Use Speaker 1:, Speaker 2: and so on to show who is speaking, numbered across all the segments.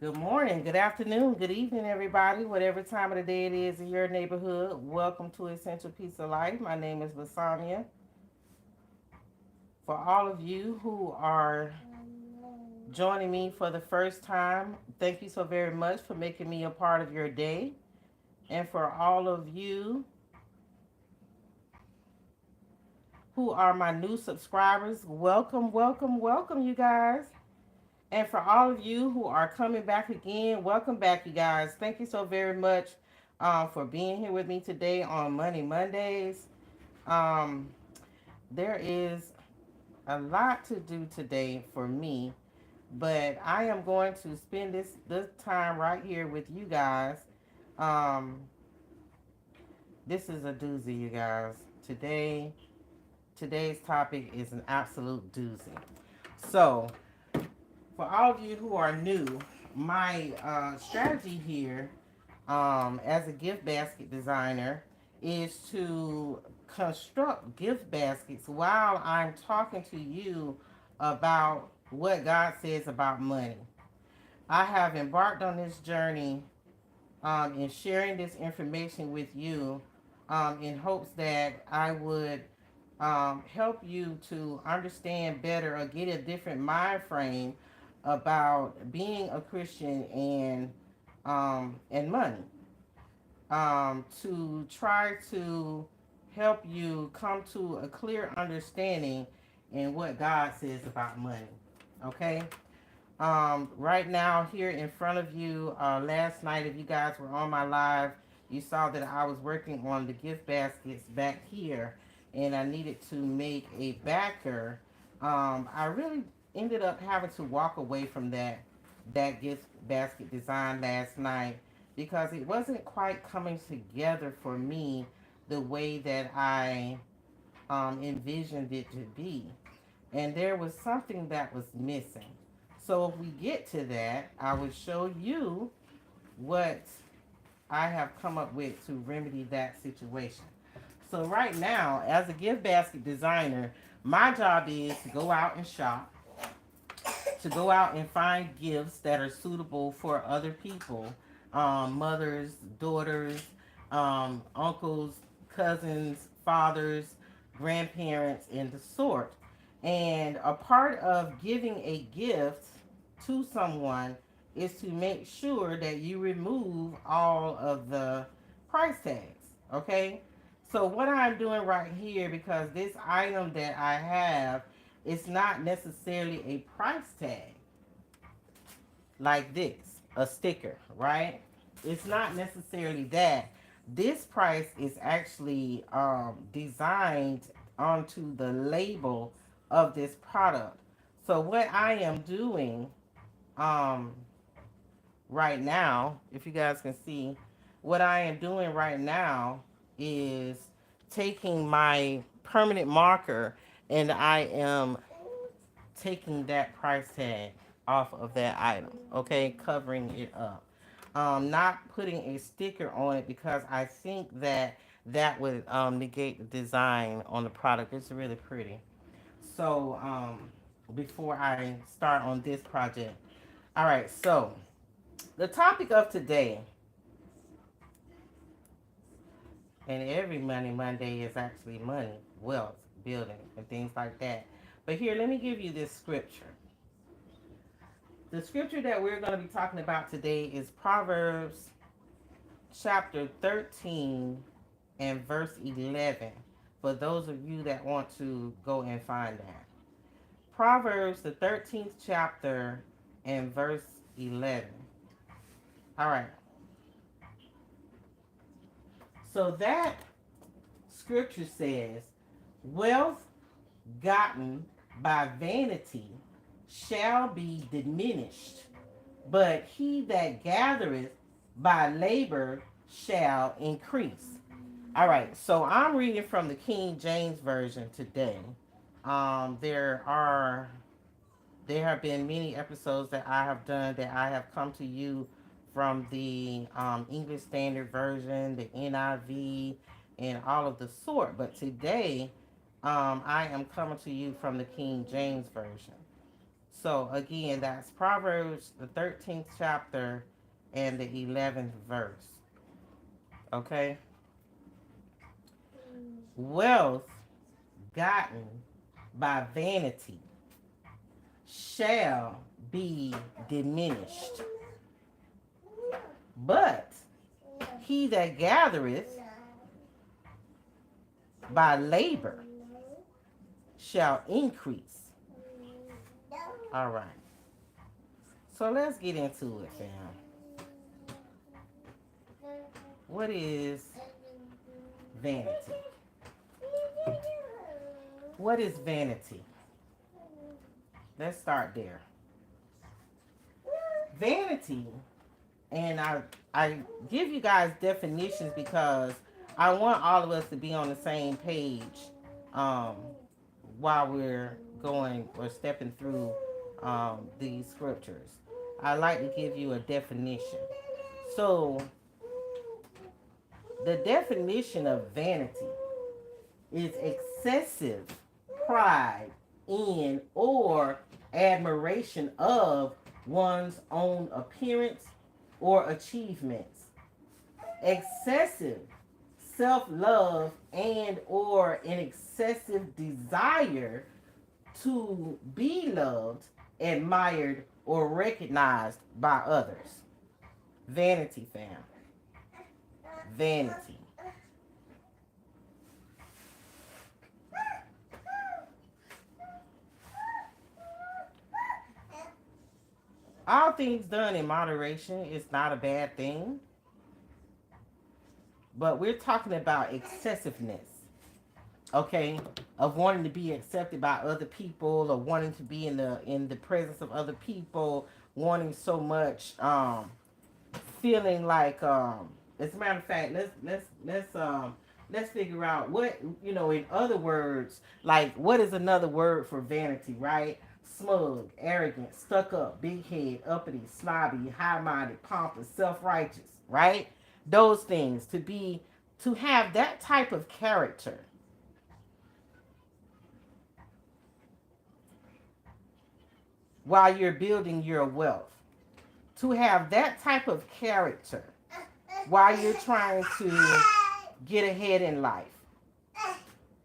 Speaker 1: Good morning, good afternoon, good evening, everybody. Whatever time of the day it is in your neighborhood, welcome to Essential Piece of Life. My name is Lasagna. For all of you who are joining me for the first time, thank you so very much for making me a part of your day. And for all of you who are my new subscribers, welcome, welcome, welcome, you guys. And for all of you who are coming back again, welcome back, you guys. Thank you so very much for being here with me today on Money Mondays. Um, there is a lot to do today for me, but I am going to spend this time right here with you guys. Um, this is a doozy, you guys. Today's topic is an absolute doozy. So, for all of you who are new, my strategy here as a gift basket designer is to construct gift baskets while I'm talking to you about what God says about money. I have embarked on this journey in sharing this information with you in hopes that I would help you to understand better or get a different mind frame about being a Christian and money. To try to help you come to a clear understanding in what God says about money. Okay? Right now, here in front of you, last night, if you guys were on my live, you saw that I was working on the gift baskets back here, and I needed to make a backer. I really ended up having to walk away from that gift basket design last night because it wasn't quite coming together for me the way that I envisioned it to be. And there was something that was missing. So if we get to that, I will show you what I have come up with to remedy that situation. So right now, as a gift basket designer, my job is to go out and shop, to go out and find gifts that are suitable for other people, mothers, daughters, uncles, cousins, fathers, grandparents, and the sort. And a part of giving a gift to someone is to make sure that you remove all of the price tags. Okay? So, what I'm doing right here, because this item that I have is not necessarily a price tag like this, a sticker, right? It's not necessarily that. This price is actually designed onto the label of this product. So what I am doing um, right now, if you guys can see, what I am doing right now is taking my permanent marker and I am taking that price tag off of that item, okay, covering it up. Not putting a sticker on it because I think that that would negate the design on the product. It's really pretty. So before I start on this project, all right. So the topic of today, and every Money Monday is actually money, wealth, building, and things like that. But here, let me give you this scripture. The scripture that we're going to be talking about today is Proverbs chapter 13 and verse 11. For those of you that want to go and find that. Proverbs, the 13th chapter and verse 11. All right. So that scripture says, wealth gotten by vanity shall be diminished, but he that gathereth by labor shall increase. All right, so I'm reading from the King James Version today. Um, there are there have been many episodes that I have done that I have come to you from the English Standard Version, the NIV, and all of the sort. But today, I am coming to you from the King James Version. So again, that's Proverbs, the 13th chapter and the 11th verse. Okay? Wealth gotten by vanity shall be diminished, but he that gathereth by labor shall increase. All right. So let's get into it, fam. What is vanity? What is vanity? Let's start there. Vanity, and I give you guys definitions because I want all of us to be on the same page um, while we're going or stepping through these scriptures. I like to give you a definition. So, the definition of vanity is excessive pride in or admiration of one's own appearance or achievements, excessive self-love and or an excessive desire to be loved, admired, or recognized by others. Vanity, fam. Vanity. All things done in moderation is not a bad thing, but we're talking about excessiveness, okay, of wanting to be accepted by other people or wanting to be in the presence of other people, wanting so much, feeling like, as a matter of fact, let's figure out what, in other words, like what is another word for vanity, right? Smug, arrogant, stuck up, big head, uppity, snobby, high minded, pompous, self righteous, right? Those things, to have that type of character while you're building your wealth, to have that type of character while you're trying to get ahead in life,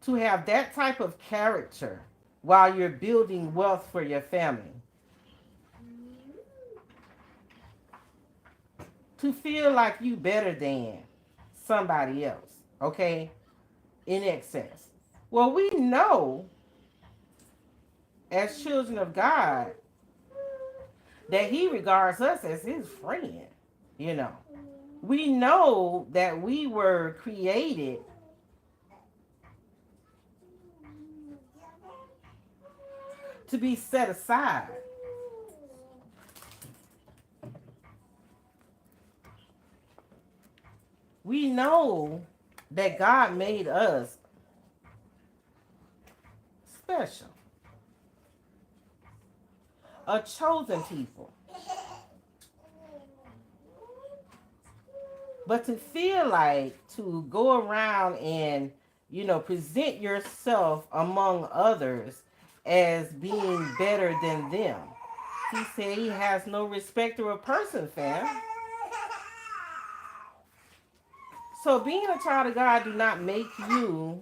Speaker 1: to have that type of character while you're building wealth for your family, to feel like you better than somebody else, okay, in excess. Well, we know as children of God that he regards us as his friend, you know. We know that we were created to be set aside. We know that God made us special, a chosen people. But to feel like to go around and, present yourself among others as being better than them. He said he has no respecter of person, fam. So being a child of God do not make you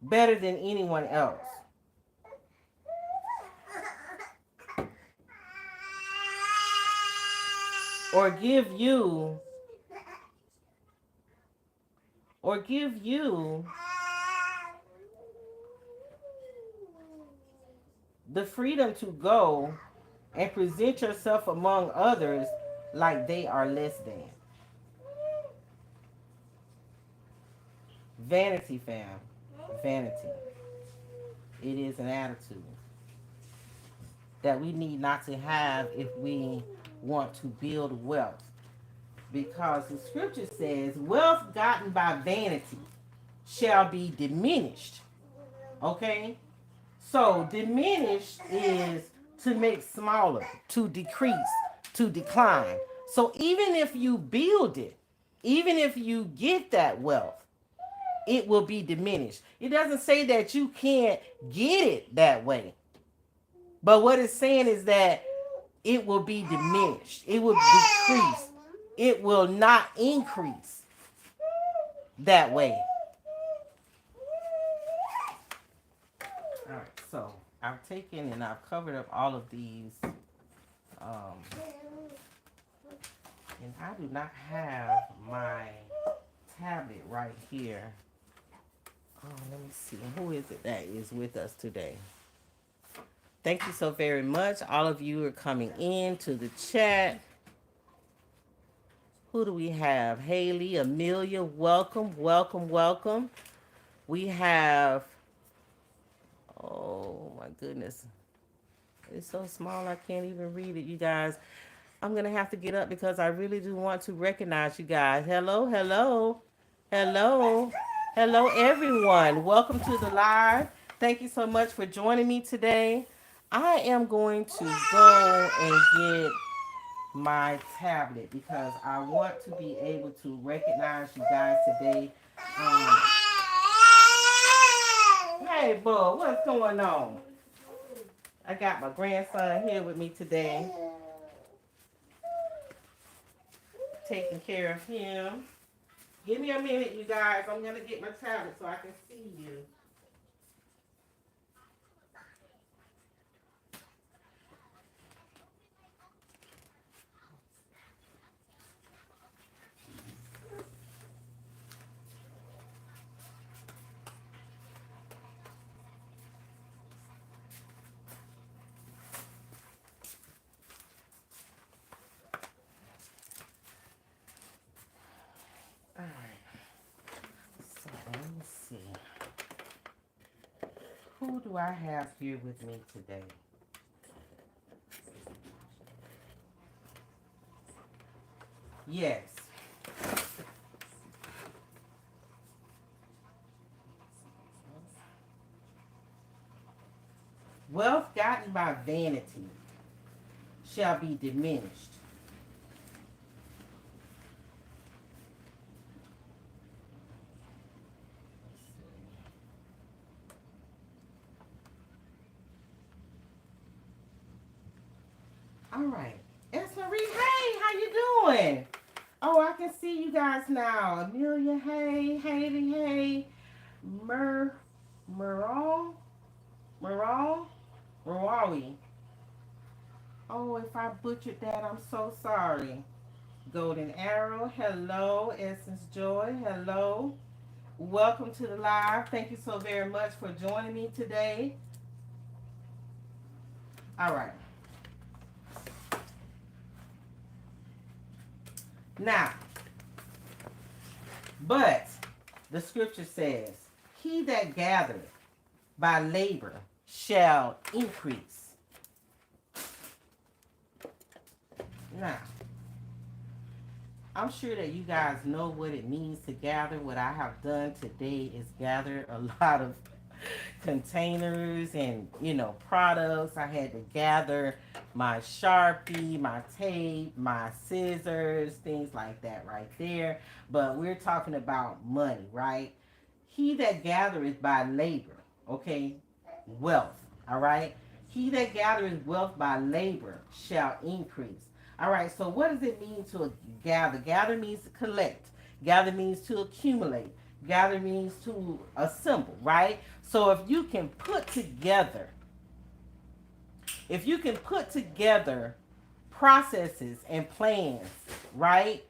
Speaker 1: better than anyone else. Or give you the freedom to go and present yourself among others like they are less than. Vanity, fam. Vanity. It is an attitude that we need not to have if we want to build wealth. Because the scripture says, wealth gotten by vanity shall be diminished. Okay? So, diminished is to make smaller, to decrease, to decline. So, even if you build it, even if you get that wealth, it will be diminished. It doesn't say that you can't get it that way. But what it's saying is that it will be diminished. It will decrease. It will not increase that way. All right, so I've taken and I've covered up all of these. And I do not have my tablet right here. Oh, let me see. Who is it that is with us today? Thank you so very much. All of you are coming in to the chat. Who do we have? Haley, Amelia, welcome, welcome, welcome. We have, oh my goodness. It's so small I can't even read it, you guys. I'm going to have to get up because I really do want to recognize you guys. Hello, hello, hello, hello, everyone. Welcome to the live. Thank you so much for joining me today. I am going to go and get my tablet because I want to be able to recognize you guys today. Um, hey, bud, what's going on? I got my grandson here with me today, taking care of him. Give me a minute, you guys. I'm going to get my tablet so I can see you. All right. So let me see. Who do I have here with me today? Yes. Wealth gotten by vanity shall be diminished. All right. S. Marie, hey, how you doing? Oh, I can see you guys now. Amelia, hey. Haley, hey. Merall, Marawi. Oh, if I butchered that, I'm so sorry. Golden Arrow, hello. Essence Joy, hello. Welcome to the live. Thank you so very much for joining me today. All right. Now, but the scripture says, he that gathereth by labor shall increase. Now, I'm sure that you guys know what it means to gather. What I have done today is gather a lot of containers and, products. I had to gather my Sharpie, my tape, my scissors, things like that right there. But we're talking about money, right? He that gathereth by labor, okay, wealth, all right? He that gathereth wealth by labor shall increase. All right, so what does it mean to gather? Gather means to collect. Gather means to accumulate. Gather means to assemble, right? So if you can put together processes and plans, right,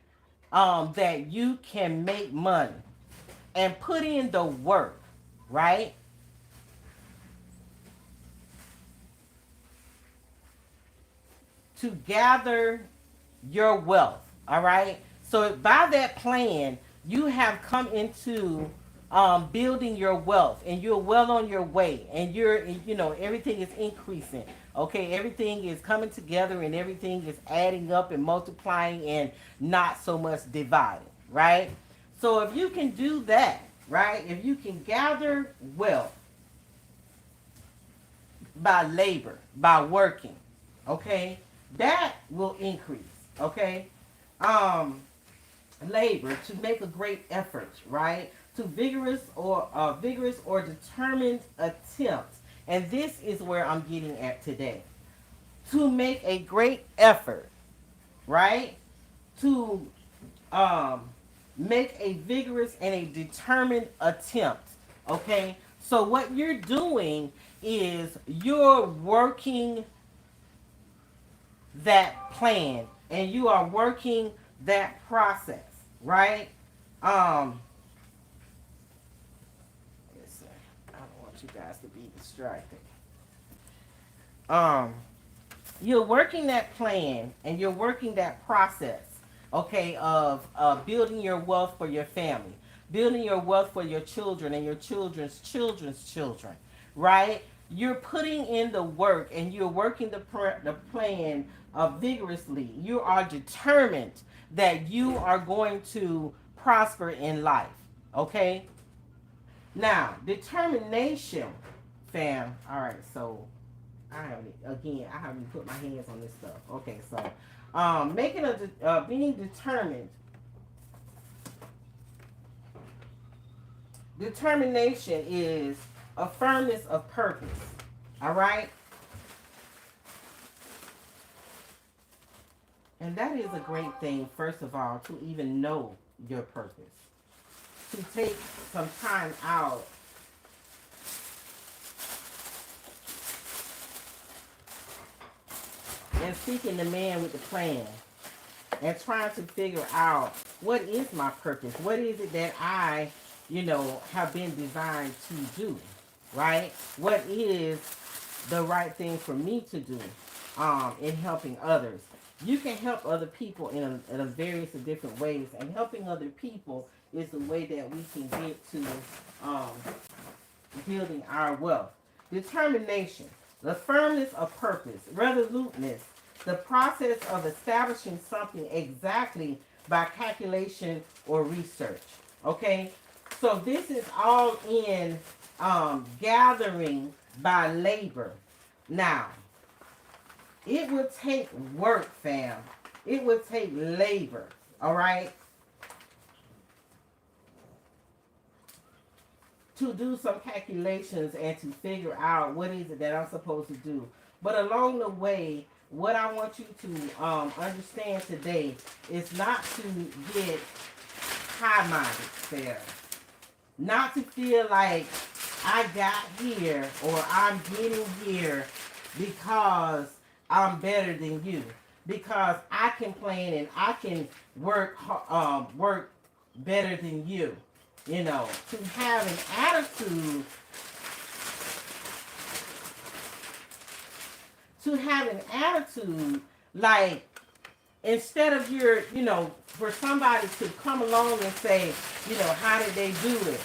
Speaker 1: that you can make money and put in the work, right? To gather your wealth, all right? So by that plan, you have come into building your wealth, and you're well on your way, and everything is increasing. Okay, everything is coming together, and everything is adding up and multiplying, and not so much dividing, right? So if you can do that, right? If you can gather wealth by labor, by working, okay, that will increase, okay? Labor to make a great effort, right? to vigorous or determined attempts. And this is where I'm getting at today. To make a great effort, right? To um, make a vigorous and a determined attempt. Okay? So what you're doing is you're working that plan and you are working that process, right? Um, listen, I don't want you guys to be distracted. Um, you're working that plan and you're working that process, okay, of building your wealth for your family, building your wealth for your children and your children's children's children, right? You're putting in the work and you're working the plan vigorously. You are determined that you are going to prosper in life, okay? Now, determination, fam. All right, so I haven't put my hands on this stuff. Okay, so being determined. Determination is a firmness of purpose. All right, and that is a great thing. First of all, to even know your purpose, to take some time out and seeking the man with the plan and trying to figure out what is my purpose, what is it that I, have been designed to do, right? What is the right thing for me to do in helping others? You can help other people in a various of different ways, and helping other people is the way that we can get to um, building our wealth. Determination, the firmness of purpose, resoluteness, the process of establishing something exactly by calculation or research. Okay? So this is all in gathering by labor. Now, it will take work, fam. It will take labor. All right? To do some calculations and to figure out what is it that I'm supposed to do. But along the way, what I want you to understand today is not to get high-minded, Sarah. Not to feel like I got here or I'm getting here because I'm better than you. Because I can plan and I can work better than you. To have an attitude, like instead of for somebody to come along and say, how did they do it?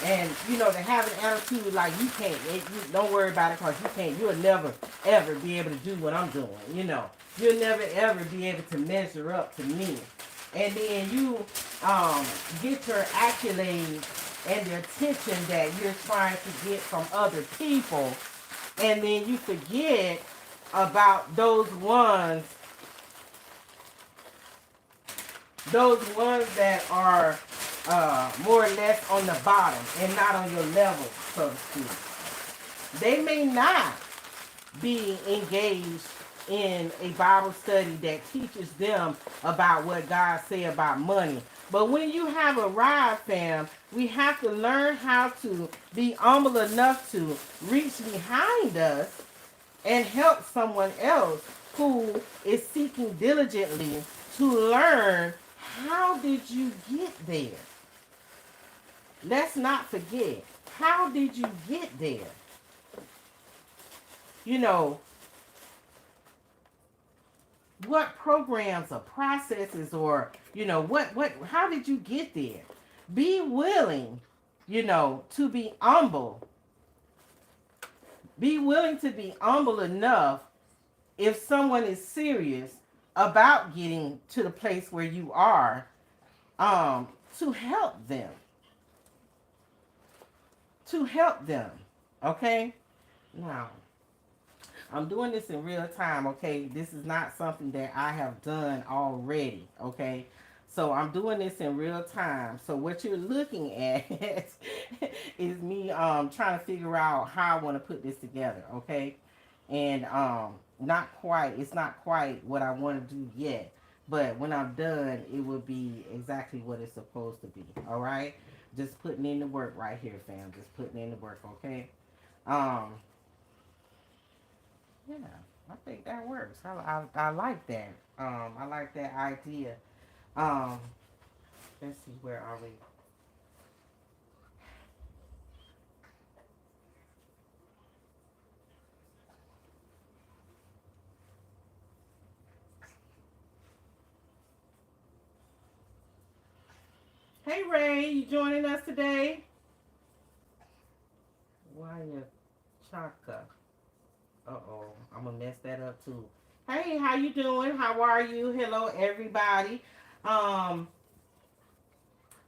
Speaker 1: And, to have an attitude like you can't, don't worry about it because you'll never ever be able to do what I'm doing, You'll never ever be able to measure up to me. And then you get your accolades and the attention that you're trying to get from other people. And then you forget about those ones that are more or less on the bottom and not on your level, so to speak. They may not be engaged in a Bible study that teaches them about what God said about money. But when you have arrived, fam, we have to learn how to be humble enough to reach behind us and help someone else who is seeking diligently to learn, how did you get there? Let's not forget, how did you get there? What programs or processes or, how did you get there? Be willing, to be humble. Be willing to be humble enough if someone is serious about getting to the place where you are, to help them. Okay? Now, I'm doing this in real time, okay? This is not something that I have done already, okay? So I'm doing this in real time. So what you're looking at is me trying to figure out how I want to put this together, okay? And not quite, it's not quite what I want to do yet. But when I'm done, it will be exactly what it's supposed to be. All right? Just putting in the work right here, fam. Just putting in the work, okay? Um, yeah, I think that works. I like that. I like that idea. Um, let's see, where are we? Hey Ray, you joining us today? Why you Chaka? Uh-oh, I'm gonna mess that up too. Hey, how you doing? How are you? Hello everybody. Um,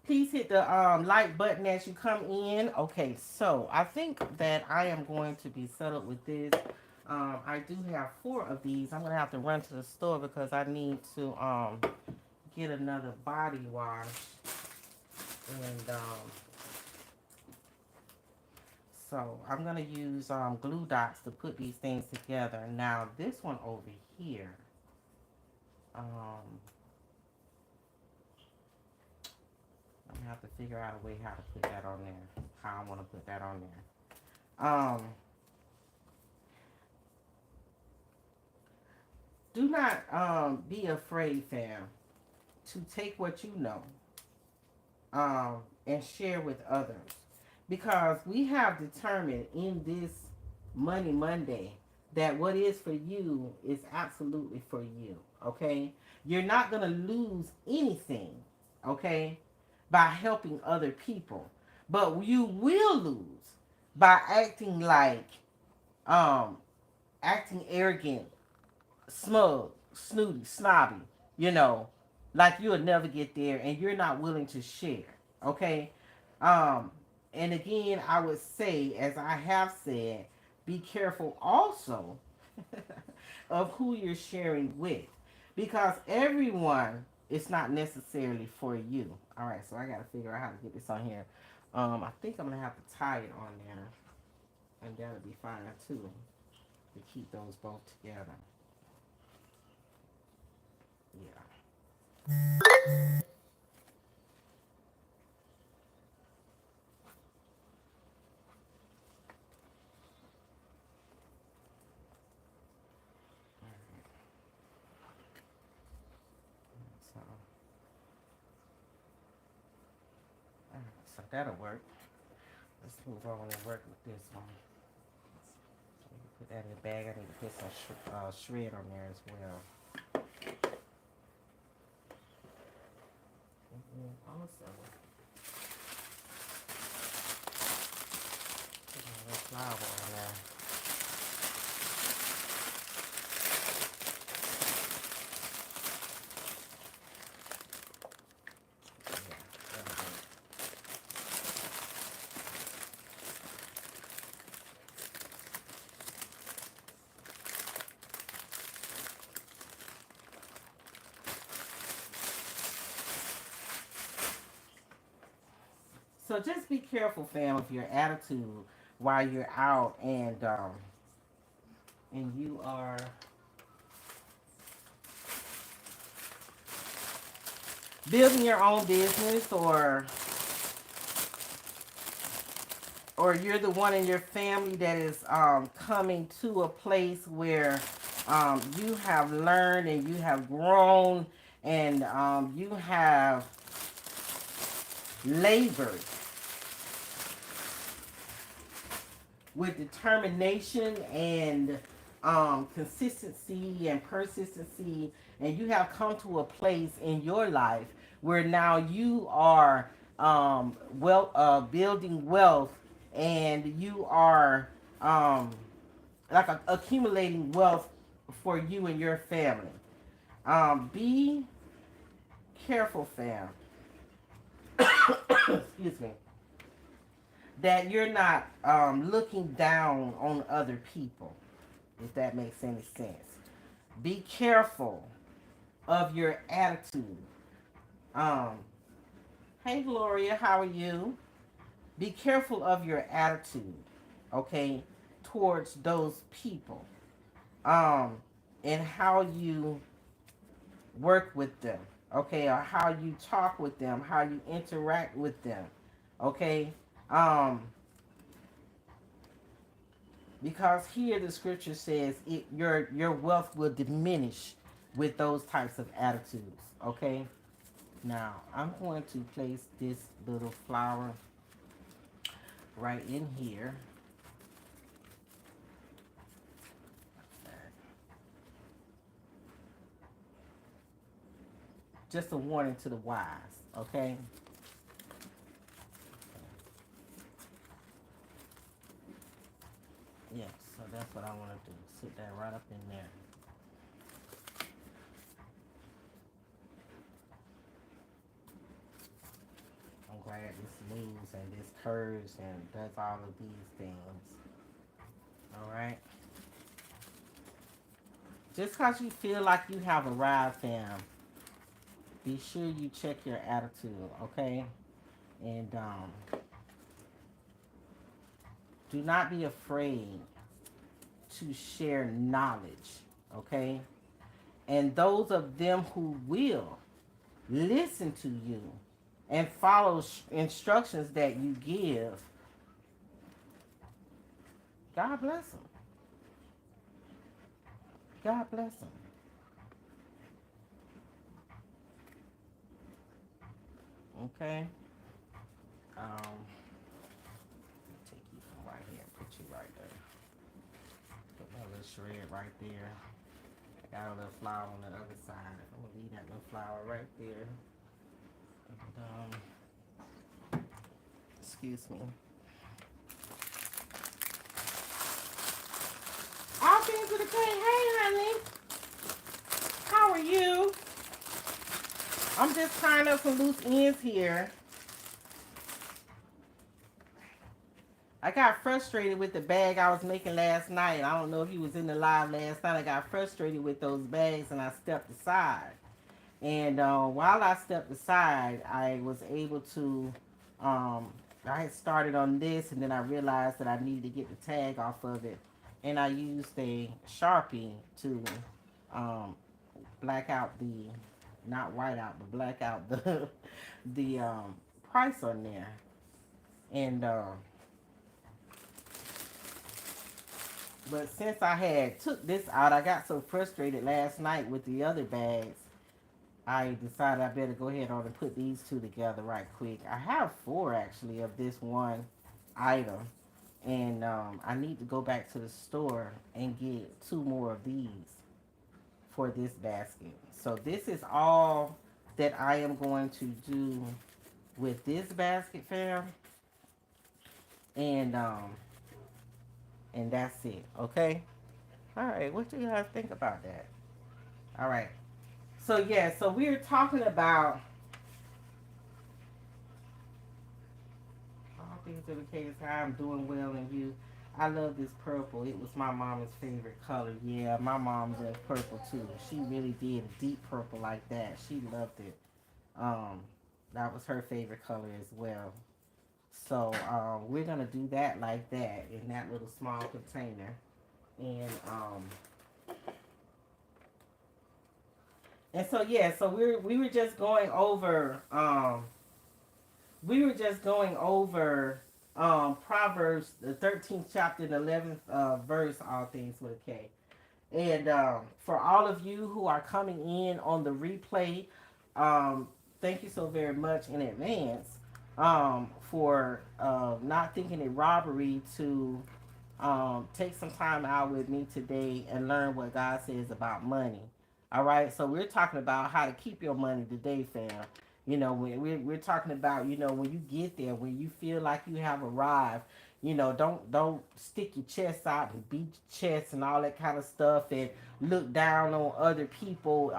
Speaker 1: please hit the like button as you come in. Okay, so I think that I am going to be settled with this. I do have 4 of these. I'm gonna have to run to the store because I need to get another body wash. And so I'm gonna use glue dots to put these things together. Now this one over here, um, I'm gonna have to figure out a way how to put that on there. How I want to put that on there. Do not be afraid, fam, to take what you know and share with others, because we have determined in this Money Monday that what is for you is absolutely for you. Okay, you're not gonna lose anything. Okay, by helping other people, but you will lose by acting like um acting arrogant, smug, snooty, snobby, you know, like you'll never get there and you're not willing to share. Okay? Um, and again, I would say, as I have said, be careful also of who you're sharing with, because everyone is not necessarily for you. All right, so I got to figure out how to get this on here. I think I'm going to have to tie it on there, and that'll be fine too, to keep those both together. Yeah. So, so that'll work. Let's move on and work with this one. So put that in the bag. I need to put some shred on there as well. And then also, put a little flour on there. So just be careful, fam, of your attitude while you're out and you are building your own business, or you're the one in your family that is coming to a place where you have learned and you have grown and you have labored with determination and consistency and persistency, and you have come to a place in your life where now you are building wealth, and you are accumulating wealth for you and your family. Be careful, fam. Excuse me, that you're not looking down on other people, if that makes any sense. Be careful of your attitude. Um, hey Gloria, how are you? Be careful of your attitude, okay, towards those people. Um, and how you work with them, okay, or how you talk with them, how you interact with them, okay. Um, because here the scripture says your wealth will diminish with those types of attitudes, okay. Now I'm going to place this little flower right in here. Just a warning to the wise, okay. Yes, so that's what I want to do. Sit that right up in there. I'm glad this moves and this curves and does all of these things. All right. Just because you feel like you have arrived, fam, be sure you check your attitude, okay? And do not be afraid to share knowledge, okay? And those of them who will listen to you and follow instructions that you give, God bless them. God bless them. Okay. Take you from right here and put you right there. Put my little shred right there. Got a little flower on the other side. I'm gonna leave that little flower right there. And, excuse me. All things with a K. Hey, honey. How are you? I'm just tying up some loose ends here. I got frustrated with the bag I was making last night. I don't know if you was in the live last night. I got frustrated with those bags and I stepped aside. And while I stepped aside, I was able to, I had started on this and then I realized that I needed to get the tag off of it. And I used a Sharpie to black out the, not white out, but black out the, the price on there. And, but since I had took this out, I got so frustrated last night with the other bags. I decided I better go ahead on and put these two together right quick. I have four actually of this one item. And I need to go back to the store and get two more of these for this basket. So this is all that I am going to do with this basket, fam. And that's it, okay? All right, what do you guys think about that? All right. So yeah, so we're talking about all things in the case how I'm doing well and you. I love this purple. It was my mom's favorite color. Yeah, my mom does purple too. She really did a deep purple like that. She loved it. Um, that was her favorite color as well. So we're gonna do that like that in that little small container. And so yeah, so we were just going over Proverbs the 13th chapter and 11th verse, all things with a K. And for all of you who are coming in on the replay, thank you so very much in advance for not thinking it robbery to take some time out with me today and learn what God says about money. All right, so we're talking about how to keep your money today, fam. You know, we're talking about, you know, when you get there, when you feel like you have arrived, you know, don't stick your chest out and beat your chest and all that kind of stuff and look down on other people.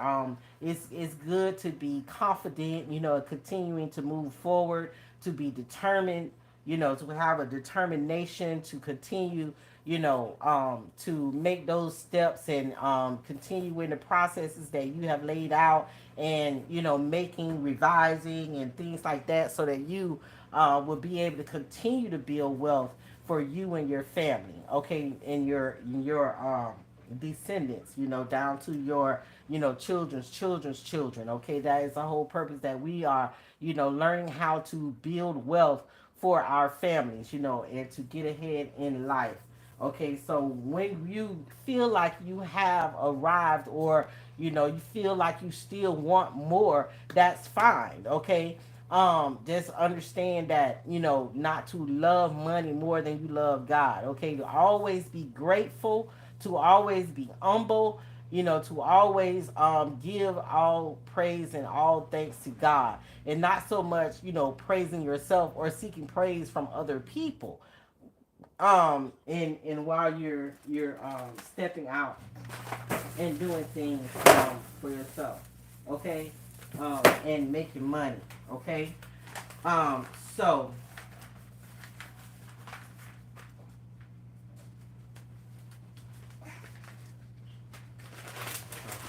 Speaker 1: It's good to be confident, you know, continuing to move forward, to be determined, you know, to have a determination to continue, to make those steps and continue in the processes that you have laid out, and making, revising, and things like that, so that you will be able to continue to build wealth for you and your family, okay, and your descendants, down to your children's children's children. Okay, that is the whole purpose, that we are learning how to build wealth for our families, and to get ahead in life. Okay, so when you feel like you have arrived, or you feel like you still want more, that's fine. Okay, just understand that not to love money more than you love God. Okay, to always be grateful, to always be humble, to always give all praise and all thanks to God, and not so much praising yourself or seeking praise from other people. And while you're stepping out and doing things for yourself, okay, and making money, okay. So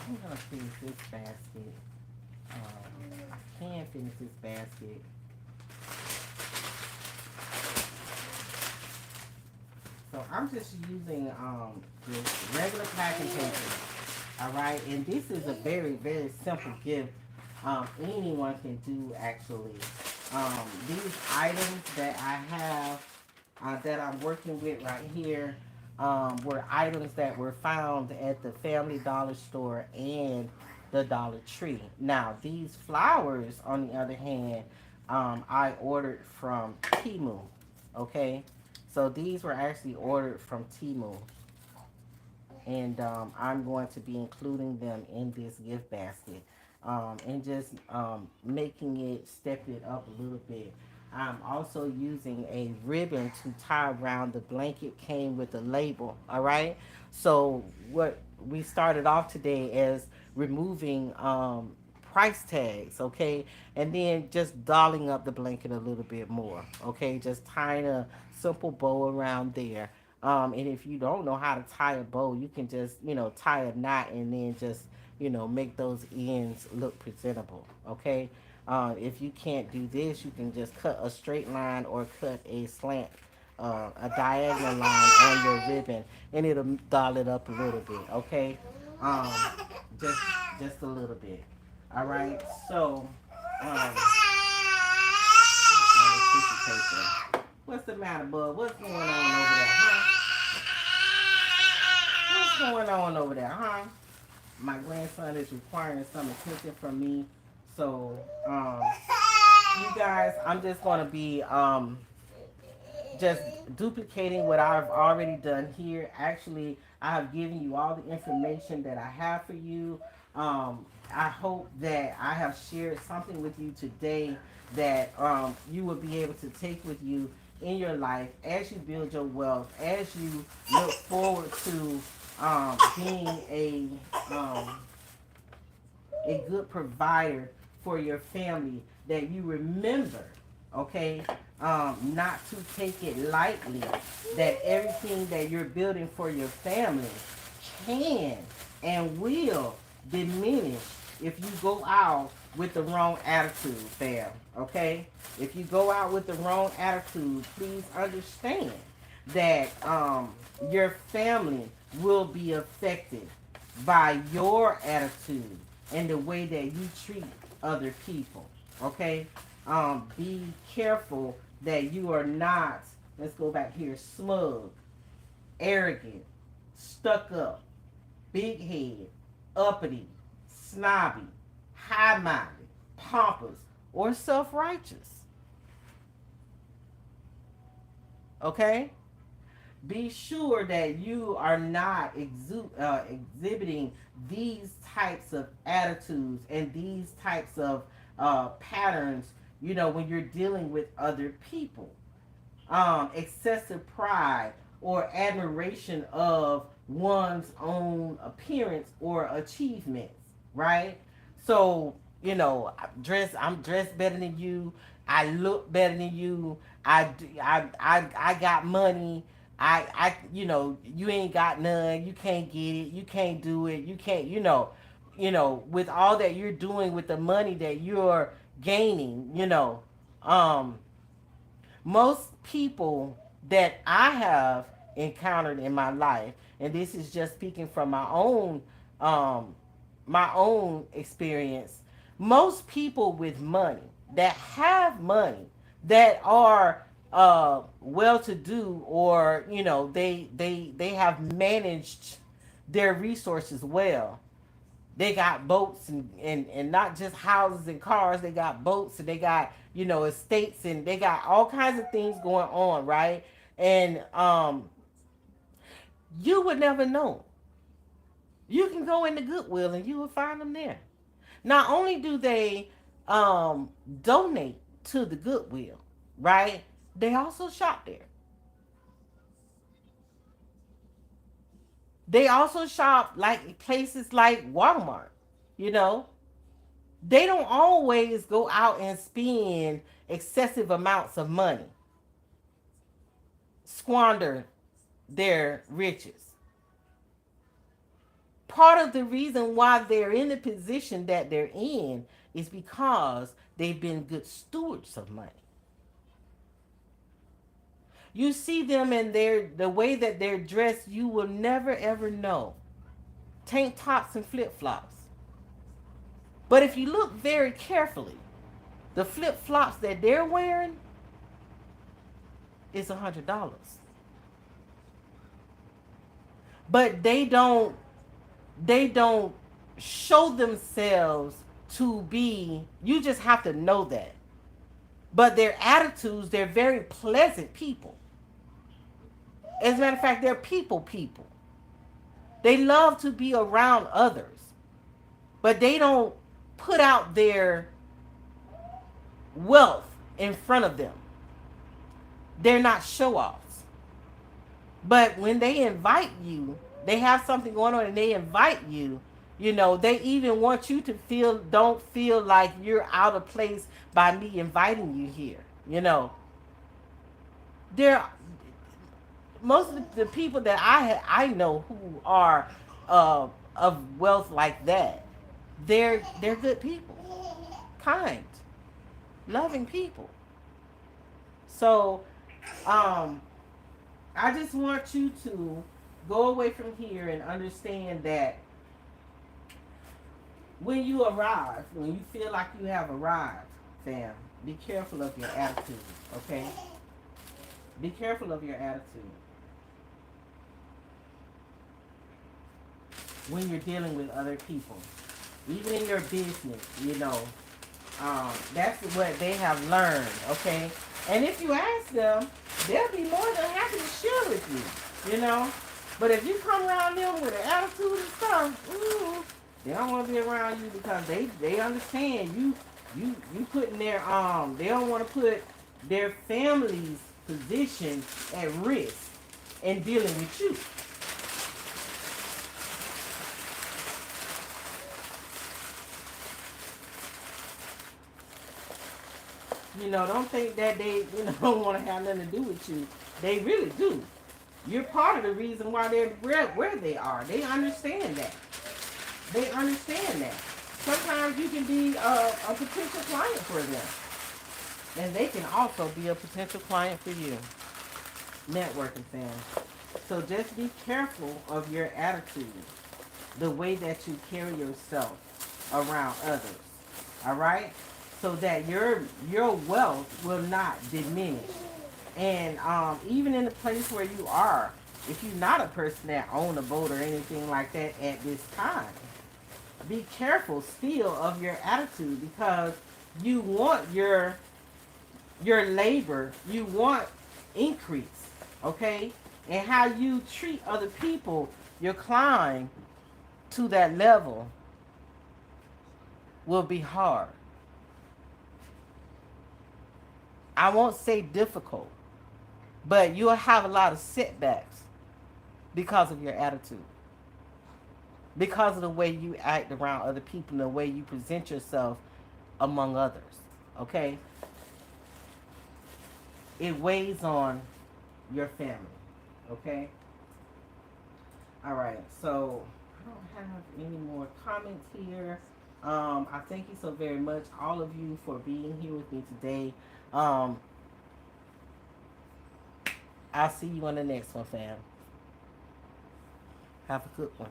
Speaker 1: I'm gonna finish this basket. I can finish this basket. So I'm just using just regular packing paper. All right, and this is a very, very simple gift. Anyone can do, actually. These items that I have, that I'm working with right here, were items that were found at the Family Dollar Store and the Dollar Tree. Now, these flowers, on the other hand, I ordered from Timu. Okay, so these were actually ordered from Timu, and I'm going to be including them in this gift basket, and just making it, step it up a little bit. I'm also using a ribbon to tie around the blanket. Came with a label. All right. So what we started off today as removing price tags, okay, and then just dolling up the blanket a little bit more, okay, just tying a simple bow around there. And if you don't know how to tie a bow, you can just, tie a knot, and then just, make those ends look presentable. Okay. If you can't do this, you can just cut a straight line, or cut a slant, a diagonal line on your ribbon, and it'll doll it up a little bit. Okay. Um, just, just a little bit. All right. So, um, what's the matter, bud? What's going on over there, huh? What's going on over there, huh? My grandson is requiring some attention from me. So, you guys, I'm just gonna be just duplicating what I've already done here. Actually, I have given you all the information that I have for you. I hope that I have shared something with you today that you will be able to take with you in your life as you build your wealth, as you look forward to being a good provider for your family. That you remember, okay, not to take it lightly, that everything that you're building for your family can and will diminish if you go out with the wrong attitude, fam. Okay? If you go out with the wrong attitude, please understand that your family will be affected by your attitude and the way that you treat other people. Okay? Be careful that you are not, let's go back here, smug, arrogant, stuck up, big head, uppity, snobby, high minded, pompous, or self righteous. Okay? Be sure that you are not exhibiting these types of attitudes and these types of patterns, when you're dealing with other people. Excessive pride or admiration of one's own appearance or achievements, right? So, I'm dressed better than you. I look better than you. I got money. you ain't got none, you can't get it, you can't do it, you can't, with all that you're doing with the money that you're gaining, um, most people that I have encountered in my life, and this is just speaking from um, my own experience. Most people with money that have money that are well-to-do, or they have managed their resources well. They got boats and not just houses and cars. They got boats, and they got estates, and they got all kinds of things going on, right? And you would never know. You can go into Goodwill and you will find them there. Not only do they donate to the Goodwill, right? They also shop there. They also shop like places like Walmart. You know, they don't always go out and spend excessive amounts of money, squander their riches. Part of the reason why they're in the position that they're in is because they've been good stewards of money. You see them in the way that they're dressed, you will never ever know. Tank tops and flip flops. But if you look very carefully, the flip flops that they're wearing is $100. But they don't show themselves to be, you just have to know that. But their attitudes, they're very pleasant people. As a matter of fact, they're people. They love to be around others, but they don't put out their wealth in front of them. They're not show offs. But when they invite you, they have something going on and they invite you, they even want you to don't feel like you're out of place by me inviting you here. There, most of the people that I know who are of wealth like that, they're good people, kind, loving people. So, I just want you to go away from here and understand that when you arrive, when you feel like you have arrived, fam, be careful of your attitude, okay? Be careful of your attitude when you're dealing with other people. Even in your business, that's what they have learned, okay? And if you ask them, they'll be more than happy to share with you. But if you come around them with an attitude and stuff, they don't want to be around you because they understand you putting their they don't want to put their family's position at risk in dealing with you. Don't think that they don't want to have nothing to do with you. They really do. You're part of the reason why they're where they are. They understand that. They understand that. Sometimes you can be a potential client for them. And they can also be a potential client for you. Networking fans. So just be careful of your attitude. The way that you carry yourself around others. Alright? So that your wealth will not diminish. And even in the place where you are, if you're not a person that own a boat or anything like that at this time, be careful still of your attitude, because you want your labor, you want increase, okay? And how you treat other people, your climb to that level will be hard. I won't say difficult, but you'll have a lot of setbacks because of your attitude. Because of the way you act around other people and the way you present yourself among others. Okay? It weighs on your family. Okay. All right. So I don't have any more comments here. I thank you so very much, all of you, for being here with me today. Um, I'll see you on the next one, fam. Have a good one.